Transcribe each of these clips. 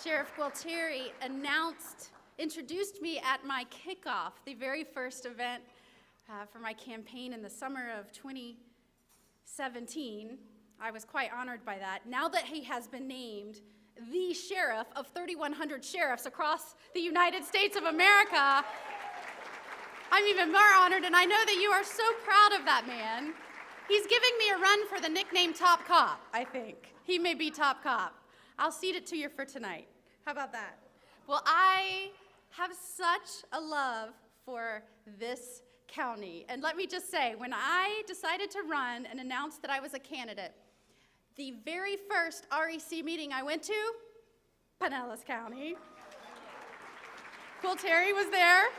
Sheriff Gualtieri introduced me at my kickoff, the very first event for my campaign in the summer of 2017. I was quite honored by that. Now that he has been named the sheriff of 3,100 sheriffs across the United States of America, I'm even more honored, and I know that you are so proud of that man. He's giving me a run for the nickname Top Cop, I think. He may be Top Cop. I'll cede it to you for tonight. How about that? Well, I have such a love for this county. And let me just say, when I decided to run and announced that I was a candidate, the very first REC meeting I went to, Pinellas County. Gualtieri was there.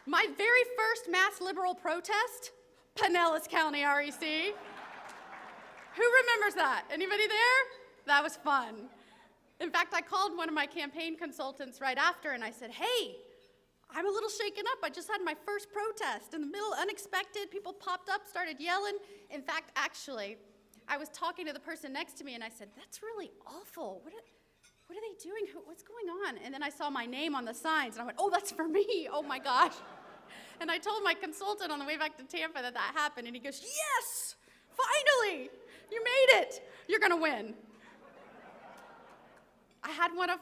My very first mass liberal protest, Pinellas County REC. Who remembers that? Anybody there? That was fun. In fact, I called one of my campaign consultants right after and I said, hey, I'm a little shaken up. I just had my first protest. In the middle, unexpected, people popped up, started yelling. In fact, actually, I was talking to the person next to me and I said, that's really awful. What are they doing? What's going on? And then I saw my name on the signs and I went, oh, that's for me. Oh my gosh. And I told my consultant on the way back to Tampa that happened and he goes, yes, finally. You made it. You're going to win. I had one of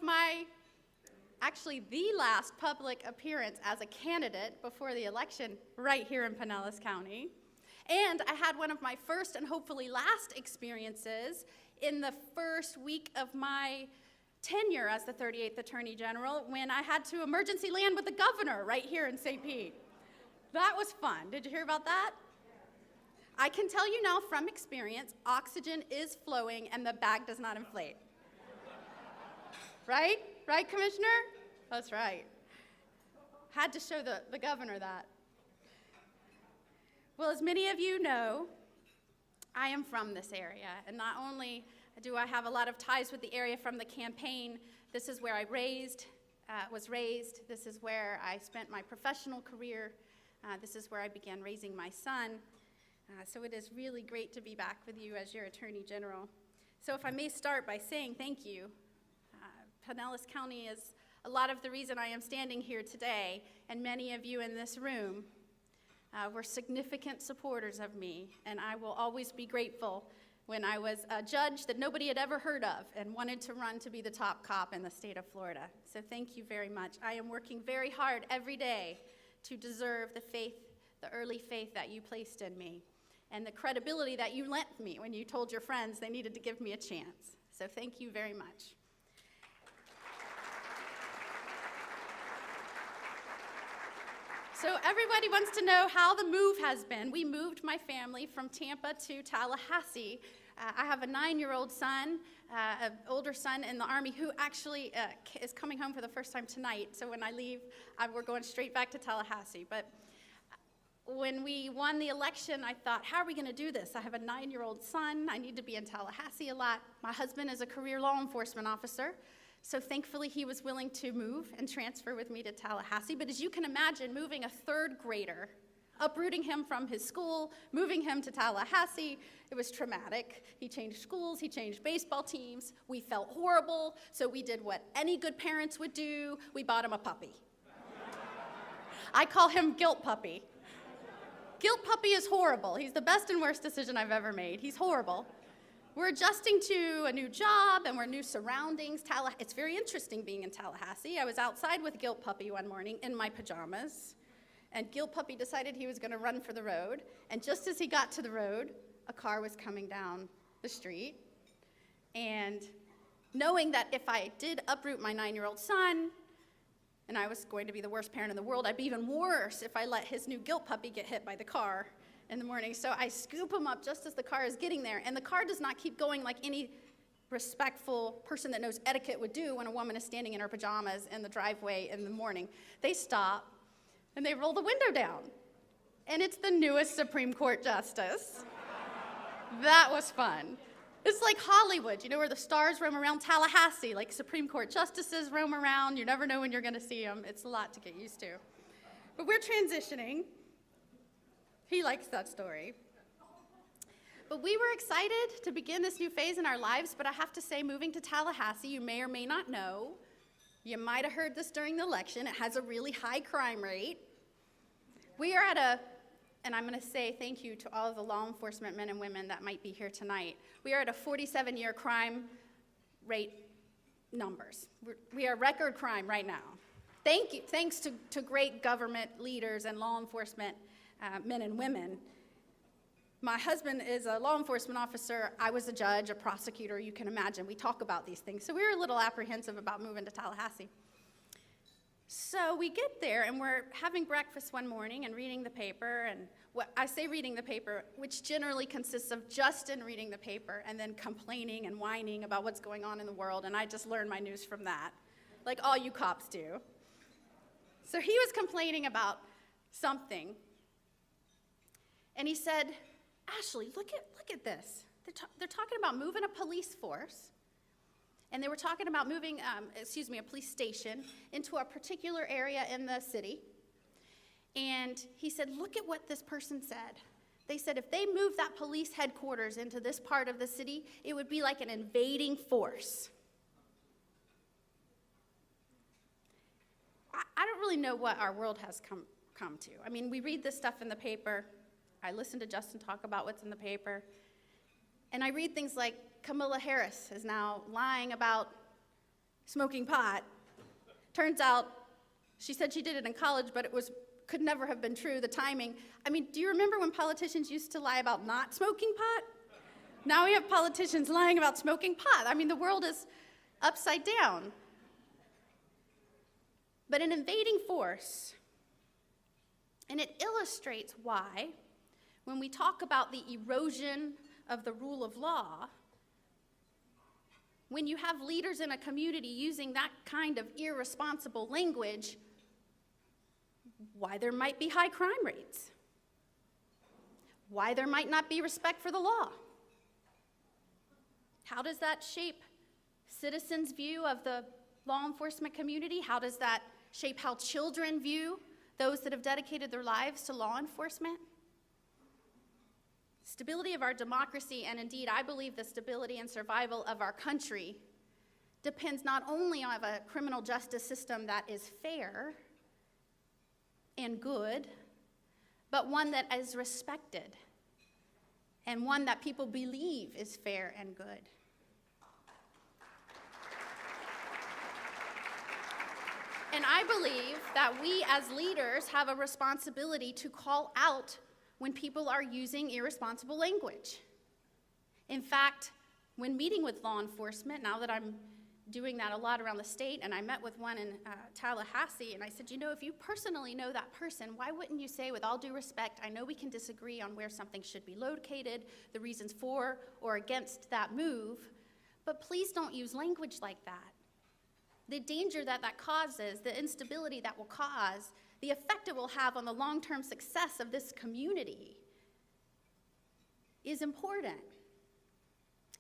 actually the last public appearance as a candidate before the election right here in Pinellas County. And I had one of my first and hopefully last experiences in the first week of my tenure as the 38th Attorney General when I had to emergency land with the governor right here in St. Pete. That was fun. Did you hear about that? I can tell you now from experience, oxygen is flowing and the bag does not inflate. Right? Right, Commissioner? That's right. Had to show the governor that. Well, as many of you know, I am from this area, and not only do I have a lot of ties with the area from the campaign, this is where I was raised, this is where I spent my professional career, this is where I began raising my son. So it is really great to be back with you as your Attorney General. So if I may start by saying thank you. Pinellas County is a lot of the reason I am standing here today, and many of you in this room were significant supporters of me, and I will always be grateful when I was a judge that nobody had ever heard of and wanted to run to be the top cop in the state of Florida. So thank you very much. I am working very hard every day to deserve the faith, the early faith that you placed in me, and the credibility that you lent me when you told your friends they needed to give me a chance. So thank you very much. So everybody wants to know how the move has been. We moved my family from Tampa to Tallahassee. I have a 9-year-old son, an older son in the Army who actually is coming home for the first time tonight. So when I leave, we're going straight back to Tallahassee. But when we won the election, I thought, how are we going to do this? I have a 9-year-old son. I need to be in Tallahassee a lot. My husband is a career law enforcement officer. So thankfully, he was willing to move and transfer with me to Tallahassee. But as you can imagine, moving a 3rd grader, uprooting him from his school, moving him to Tallahassee, it was traumatic. He changed schools, he changed baseball teams. We felt horrible, so we did what any good parents would do. We bought him a puppy. I call him Guilt Puppy. Guilt Puppy is horrible. He's the best and worst decision I've ever made. He's horrible. We're adjusting to a new job and we're new surroundings. It's very interesting being in Tallahassee. I was outside with Guilt Puppy one morning in my pajamas, and Guilt Puppy decided he was going to run for the road. And just as he got to the road, a car was coming down the street. And knowing that if I did uproot my 9-year-old son, and I was going to be the worst parent in the world, I'd be even worse if I let his new Guilt Puppy get hit by the car in the morning. So I scoop him up just as the car is getting there, and the car does not keep going like any respectful person that knows etiquette would do when a woman is standing in her pajamas in the driveway in the morning. They stop and they roll the window down, and it's the newest Supreme Court justice. That was fun. It's like Hollywood, you know, where the stars roam around Tallahassee, like Supreme Court justices roam around. You never know when you're going to see them. It's a lot to get used to. But we're transitioning. He likes that story. But we were excited to begin this new phase in our lives, but I have to say, moving to Tallahassee, you may or may not know, you might have heard this during the election, it has a really high crime rate. We are at and I'm going to say thank you to all of the law enforcement men and women that might be here tonight. We are at a 47-year crime rate numbers. We are record crime right now. Thanks to great government leaders and law enforcement men and women. My husband is a law enforcement officer. I was a judge, a prosecutor, you can imagine. We talk about these things. So we were a little apprehensive about moving to Tallahassee. So we get there, and we're having breakfast one morning and reading the paper, and I say reading the paper, which generally consists of Justin reading the paper and then complaining and whining about what's going on in the world, and I just learned my news from that, like all you cops do. So he was complaining about something, and he said, Ashley, look at this. They're talking about moving a police force, and they were talking about moving, a police station into a particular area in the city. And he said, look at what this person said. They said if they moved that police headquarters into this part of the city, it would be like an invading force. I don't really know what our world has come to. I mean, we read this stuff in the paper. I listen to Justin talk about what's in the paper. And I read things like Kamala Harris is now lying about smoking pot. Turns out she said she did it in college, but could never have been true, the timing. I mean, do you remember when politicians used to lie about not smoking pot? Now we have politicians lying about smoking pot. I mean, the world is upside down. But an invading force, and it illustrates why, when we talk about the erosion of the rule of law, when you have leaders in a community using that kind of irresponsible language, why there might be high crime rates, why there might not be respect for the law. How does that shape citizens' view of the law enforcement community? How does that shape how children view those that have dedicated their lives to law enforcement? Stability of our democracy, and indeed, I believe the stability and survival of our country, depends not only on a criminal justice system that is fair and good, but one that is respected and one that people believe is fair and good. And I believe that we as leaders have a responsibility to call out when people are using irresponsible language. In fact, when meeting with law enforcement, now that I'm doing that a lot around the state, and I met with one in Tallahassee, and I said, you know, if you personally know that person, why wouldn't you say, with all due respect, I know we can disagree on where something should be located, the reasons for or against that move, but please don't use language like that. The danger that causes, the instability that will cause, the effect it will have on the long-term success of this community is important.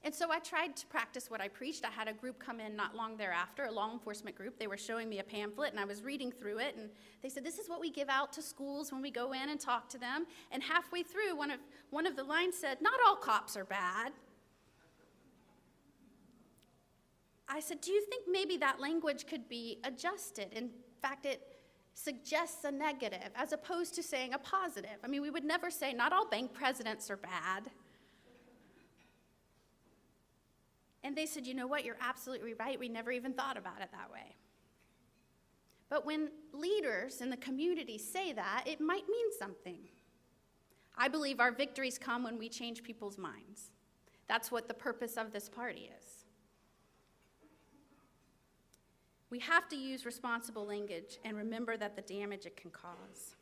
And so I tried to practice what I preached. I had a group come in not long thereafter, a law enforcement group. They were showing me a pamphlet, and I was reading through it, and they said, this is what we give out to schools when we go in and talk to them. And halfway through, one of the lines said, not all cops are bad. I said, do you think maybe that language could be adjusted? In fact, it suggests a negative as opposed to saying a positive. I mean, we would never say not all bank presidents are bad. And they said, you know what, you're absolutely right. We never even thought about it that way. But when leaders in the community say that, it might mean something. I believe our victories come when we change people's minds. That's what the purpose of this party is. We have to use responsible language and remember that the damage it can cause.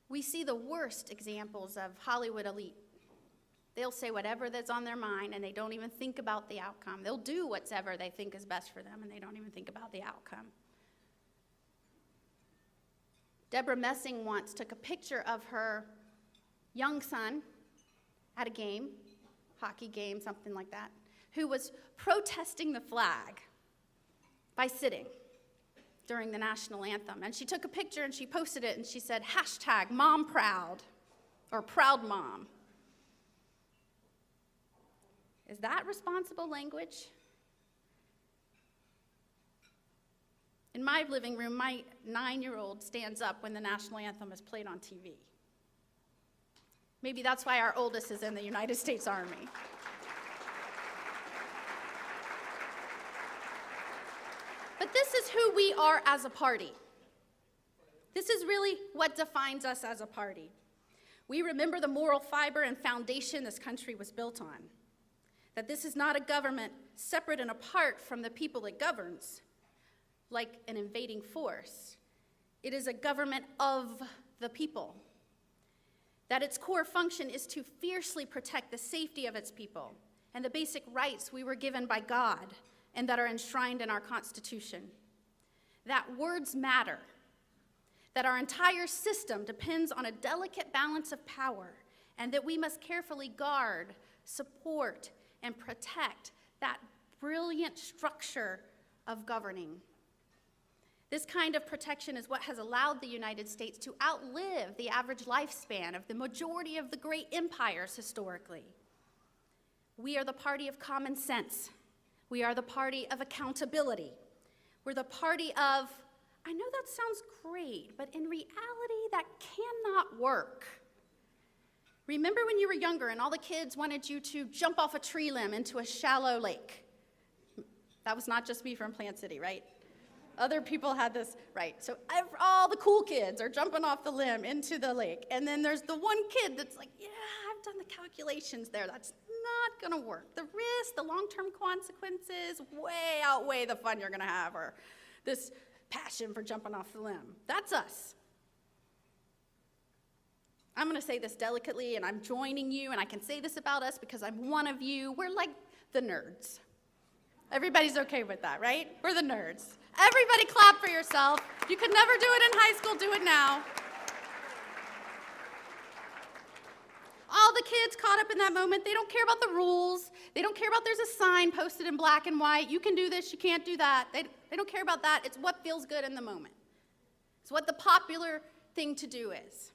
We see the worst examples of Hollywood elite. They'll say whatever that's on their mind, and they don't even think about the outcome. They'll do whatever they think is best for them, and they don't even think about the outcome. Deborah Messing once took a picture of her young son at a game, hockey game, something like that, who was protesting the flag by sitting during the national anthem. And she took a picture and she posted it, and she said, #MomProud, or Proud Mom. Is that responsible language? In my living room, my 9-year-old stands up when the national anthem is played on TV. Maybe that's why our oldest is in the United States Army. But this is who we are as a party. This is really what defines us as a party. We remember the moral fiber and foundation this country was built on. That this is not a government separate and apart from the people it governs, like an invading force. It is a government of the people. That its core function is to fiercely protect the safety of its people and the basic rights we were given by God and that are enshrined in our Constitution. That words matter. That our entire system depends on a delicate balance of power, and that we must carefully guard, support, and protect that brilliant structure of governing. This kind of protection is what has allowed the United States to outlive the average lifespan of the majority of the great empires historically. We are the party of common sense. We are the party of accountability. We're the party of, I know that sounds great, but in reality, that cannot work. Remember when you were younger and all the kids wanted you to jump off a tree limb into a shallow lake? That was not just me from Plant City, right? Other people had this, right? So all the cool kids are jumping off the limb into the lake. And then there's the one kid that's like, yeah, I've done the calculations there. That's not gonna work. The risk, the long-term consequences way outweigh the fun you're gonna have or this passion for jumping off the limb. That's us. I'm gonna say this delicately, and I'm joining you, and I can say this about us because I'm one of you. We're like the nerds. Everybody's okay with that, right? We're the nerds. Everybody clap for yourself. You could never do it in high school, do it now. All the kids caught up in that moment, they don't care about the rules. They don't care about there's a sign posted in black and white. You can do this, you can't do that. They don't care about that. It's what feels good in the moment. It's what the popular thing to do is.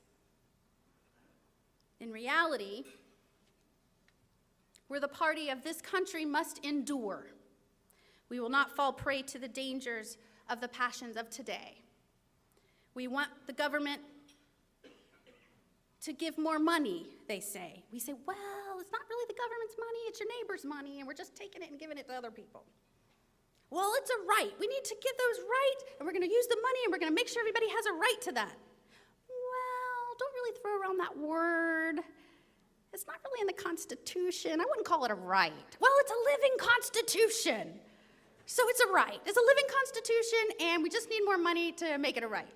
In reality, we're the party of this country must endure. We will not fall prey to the dangers of the passions of today. We want the government to give more money, they say. We say, well, it's not really the government's money, it's your neighbor's money, and we're just taking it and giving it to other people. Well, it's a right. We need to get those right, and we're going to use the money, and we're going to make sure everybody has a right to that. Well, don't really throw around that word. It's not really in the Constitution. I wouldn't call it a right. Well, it's a living Constitution. So it's a right. It's a living Constitution, and we just need more money to make it a right.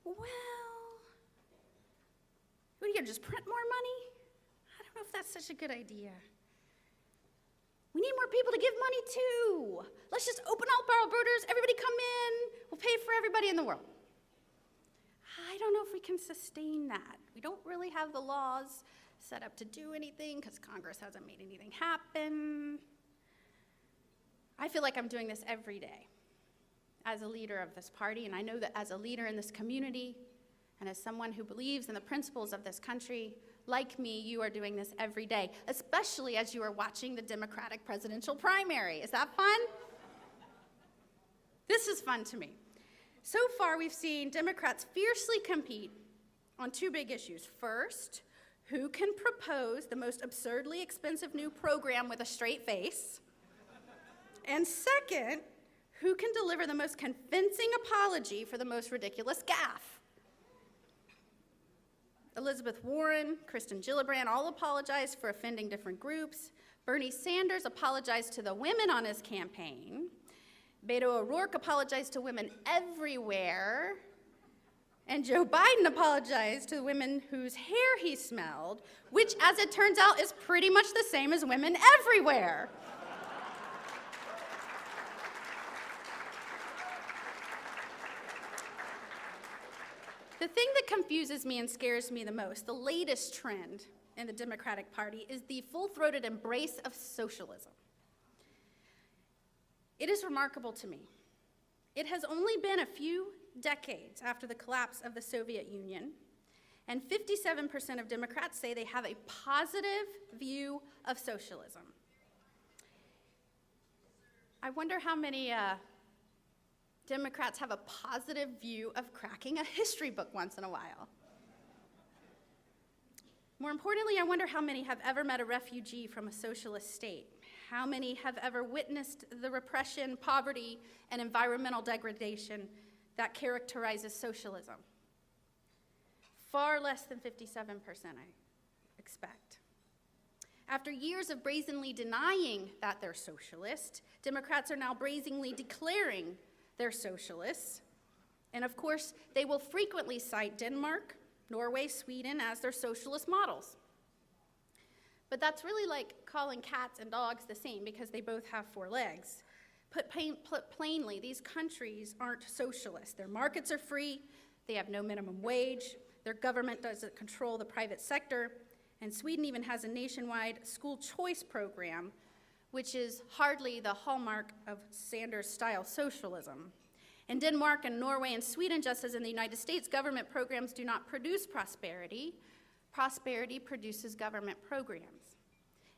Well, what are you going to just print more money? I don't know if that's such a good idea. We need more people to give money to. Let's just open up our borders. Everybody come in. We'll pay for everybody in the world. I don't know if we can sustain that. We don't really have the laws set up to do anything because Congress hasn't made anything happen. I feel like I'm doing this every day as a leader of this party, and I know that as a leader in this community and as someone who believes in the principles of this country, like me, you are doing this every day, especially as you are watching the Democratic presidential primary. Is that fun? This is fun to me. So far, we've seen Democrats fiercely compete on two big issues. First, who can propose the most absurdly expensive new program with a straight face? And second, who can deliver the most convincing apology for the most ridiculous gaffe? Elizabeth Warren, Kristen Gillibrand all apologized for offending different groups. Bernie Sanders apologized to the women on his campaign. Beto O'Rourke apologized to women everywhere. And Joe Biden apologized to the women whose hair he smelled, which, as it turns out, is pretty much the same as women everywhere. The thing that confuses me and scares me the most, the latest trend in the Democratic Party, is the full-throated embrace of socialism. It is remarkable to me. It has only been a few decades after the collapse of the Soviet Union, And 57% of Democrats say they have a positive view of socialism. I wonder how many Democrats have a positive view of cracking a history book once in a while. More importantly, I wonder how many have ever met a refugee from a socialist state. How many have ever witnessed the repression, poverty, and environmental degradation that characterizes socialism? Far less than 57%, I expect. After years of brazenly denying that they're socialist, Democrats are now brazenly declaring they're socialists. And of course, they will frequently cite Denmark, Norway, Sweden as their socialist models. But that's really like calling cats and dogs the same because they both have 4 legs. Put plainly, these countries aren't socialist. Their markets are free, they have no minimum wage, their government doesn't control the private sector, and Sweden even has a nationwide school choice program, which is hardly the hallmark of Sanders-style socialism. In Denmark and Norway and Sweden, just as in the United States, government programs do not produce prosperity. Prosperity produces government programs.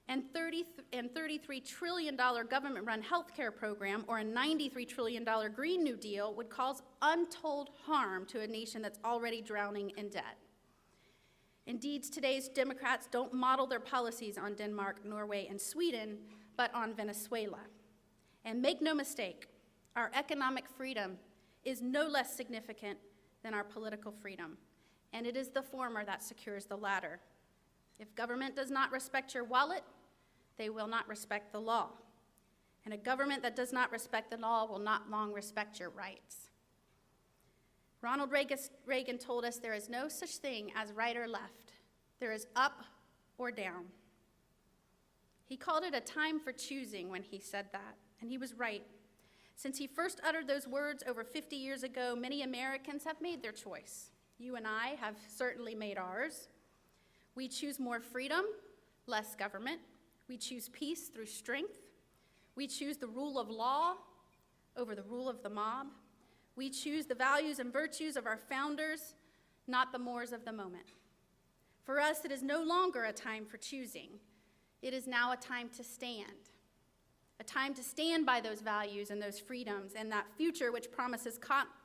And $33 trillion government-run healthcare program or a $93 trillion Green New Deal would cause untold harm to a nation that's already drowning in debt. Indeed, today's Democrats don't model their policies on Denmark, Norway, and Sweden, but on Venezuela. And make no mistake, our economic freedom is no less significant than our political freedom, and it is the former that secures the latter. If government does not respect your wallet, they will not respect the law. And a government that does not respect the law will not long respect your rights. Ronald Reagan told us there is no such thing as right or left. There is up or down. He called it a time for choosing when he said that, and he was right. Since he first uttered those words over 50 years ago, many Americans have made their choice. You and I have certainly made ours. We choose more freedom, less government. We choose peace through strength. We choose the rule of law over the rule of the mob. We choose the values and virtues of our founders, not the mores of the moment. For us, it is no longer a time for choosing. It is now a time to stand. A time to stand by those values and those freedoms and that future which promises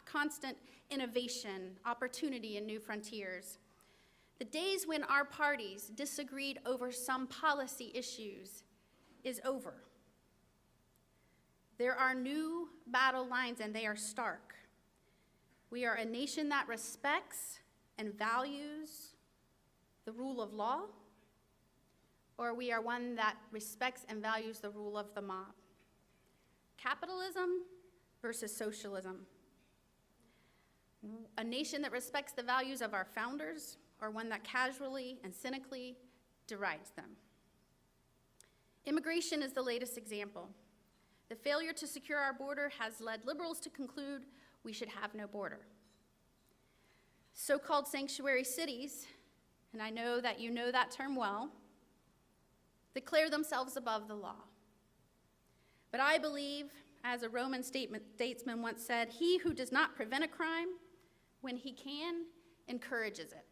constant innovation, opportunity, and new frontiers. The days when our parties disagreed over some policy issues is over. There are new battle lines, and they are stark. We are a nation that respects and values the rule of law, or we are one that respects and values the rule of the mob. Capitalism versus socialism. A nation that respects the values of our founders, or one that casually and cynically derides them. Immigration is the latest example. The failure to secure our border has led liberals to conclude we should have no border. So-called sanctuary cities, and I know that you know that term well, declare themselves above the law. But I believe, as a Roman statesman once said, he who does not prevent a crime, when he can, encourages it.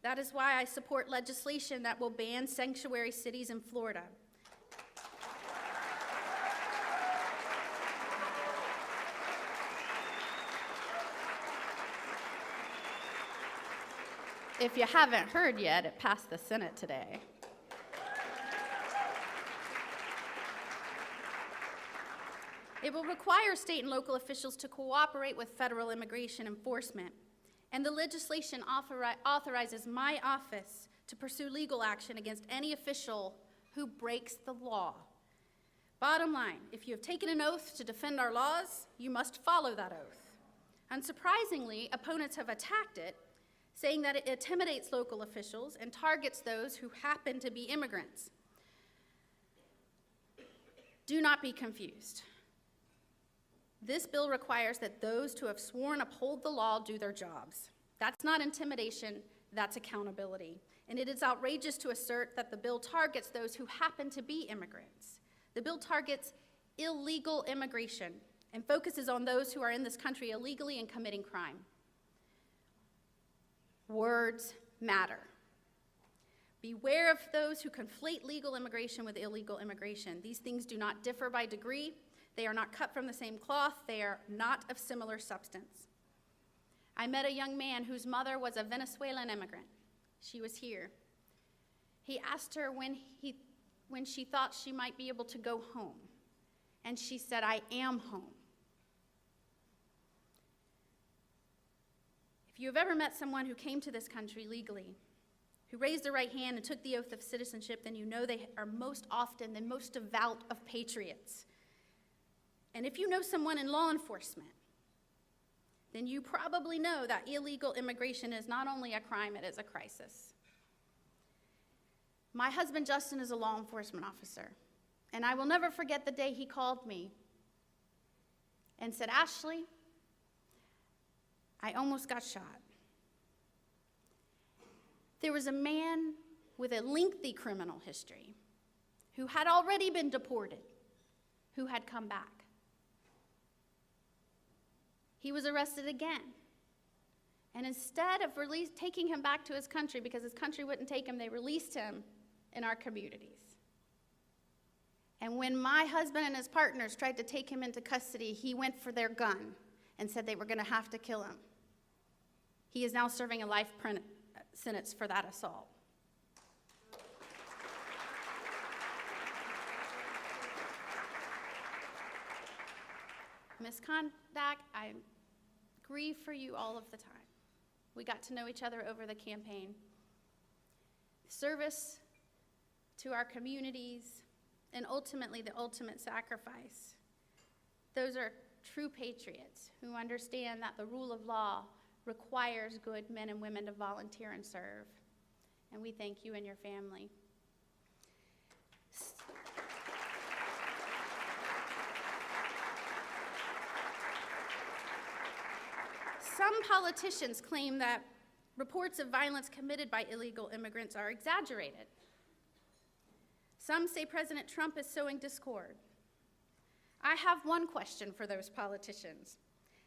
That is why I support legislation that will ban sanctuary cities in Florida. If you haven't heard yet, it passed the Senate today. It will require state and local officials to cooperate with federal immigration enforcement, and the legislation authorizes my office to pursue legal action against any official who breaks the law. Bottom line, if you have taken an oath to defend our laws, you must follow that oath. Unsurprisingly, opponents have attacked it, saying that it intimidates local officials and targets those who happen to be immigrants. Do not be confused. This bill requires that those who have sworn uphold the law do their jobs. That's not intimidation, that's accountability. And it is outrageous to assert that the bill targets those who happen to be immigrants. The bill targets illegal immigration and focuses on those who are in this country illegally and committing crime. Words matter. Beware of those who conflate legal immigration with illegal immigration. These things do not differ by degree. They are not cut from the same cloth. They are not of similar substance. I met a young man whose mother was a Venezuelan immigrant. She was here. He asked her when she thought she might be able to go home. And she said, "I am home." If you have ever met someone who came to this country legally, who raised their right hand and took the oath of citizenship, then you know they are most often the most devout of patriots. And if you know someone in law enforcement, then you probably know that illegal immigration is not only a crime, it is a crisis. My husband, Justin, is a law enforcement officer, and I will never forget the day he called me and said, "Ashley, I almost got shot." There was a man with a lengthy criminal history who had already been deported, who had come back. He was arrested again. And instead of taking him back to his country, because his country wouldn't take him, they released him in our communities. And when my husband and his partners tried to take him into custody, he went for their gun and said they were going to have to kill him. He is now serving a life sentence for that assault. Misconduct, I grieve for you all of the time. We got to know each other over the campaign. Service to our communities, and ultimately the ultimate sacrifice. Those are true patriots who understand that the rule of law requires good men and women to volunteer and serve. And we thank you and your family. Some politicians claim that reports of violence committed by illegal immigrants are exaggerated. Some say President Trump is sowing discord. I have one question for those politicians.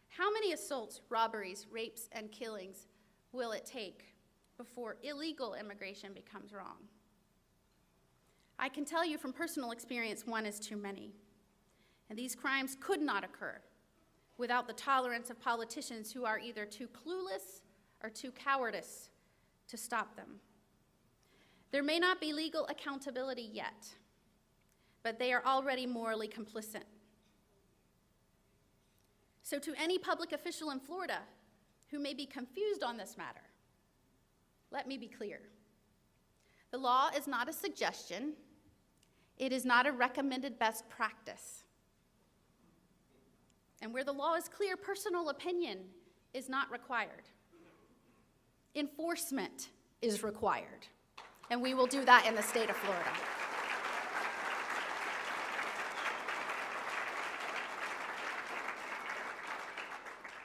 How many assaults, robberies, rapes, and killings will it take before illegal immigration becomes wrong? I can tell you from personal experience, one is too many. And these crimes could not occur without the tolerance of politicians who are either too clueless or too cowardice to stop them. There may not be legal accountability yet, but they are already morally complicit. So to any public official in Florida who may be confused on this matter, let me be clear. The law is not a suggestion. It is not a recommended best practice. And where the law is clear, personal opinion is not required. Enforcement is required. And we will do that in the state of Florida.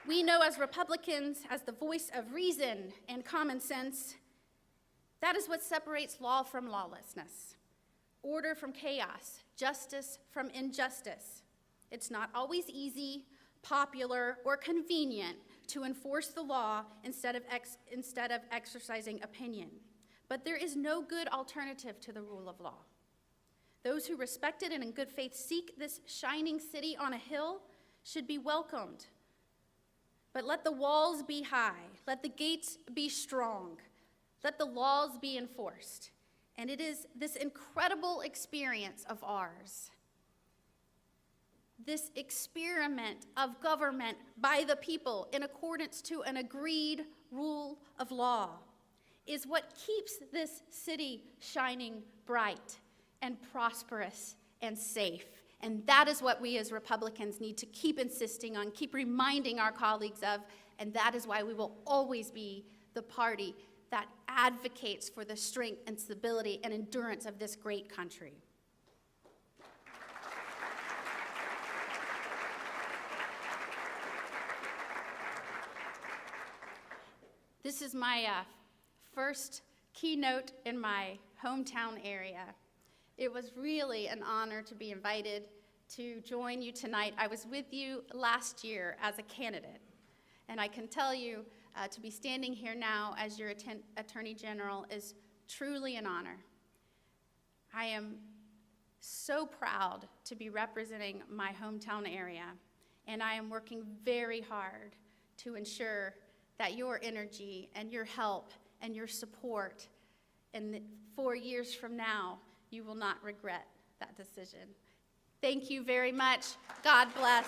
We know as Republicans, as the voice of reason and common sense, that is what separates law from lawlessness, order from chaos, justice from injustice. It's not always easy, popular, or convenient to enforce the law instead of exercising opinion. But there is no good alternative to the rule of law. Those who respect it and in good faith seek this shining city on a hill should be welcomed. But let the walls be high, let the gates be strong, let the laws be enforced. And it is this incredible experience of ours, this experiment of government by the people in accordance to an agreed rule of law, is what keeps this city shining bright and prosperous and safe. And that is what we as Republicans need to keep insisting on, keep reminding our colleagues of, and that is why we will always be the party that advocates for the strength and stability and endurance of this great country. This is my first keynote in my hometown area. It was really an honor to be invited to join you tonight. I was with you last year as a candidate, and I can tell you to be standing here now as your Attorney General is truly an honor. I am so proud to be representing my hometown area, and I am working very hard to ensure that your energy and your help and your support, and 4 years from now, you will not regret that decision. Thank you very much. God bless.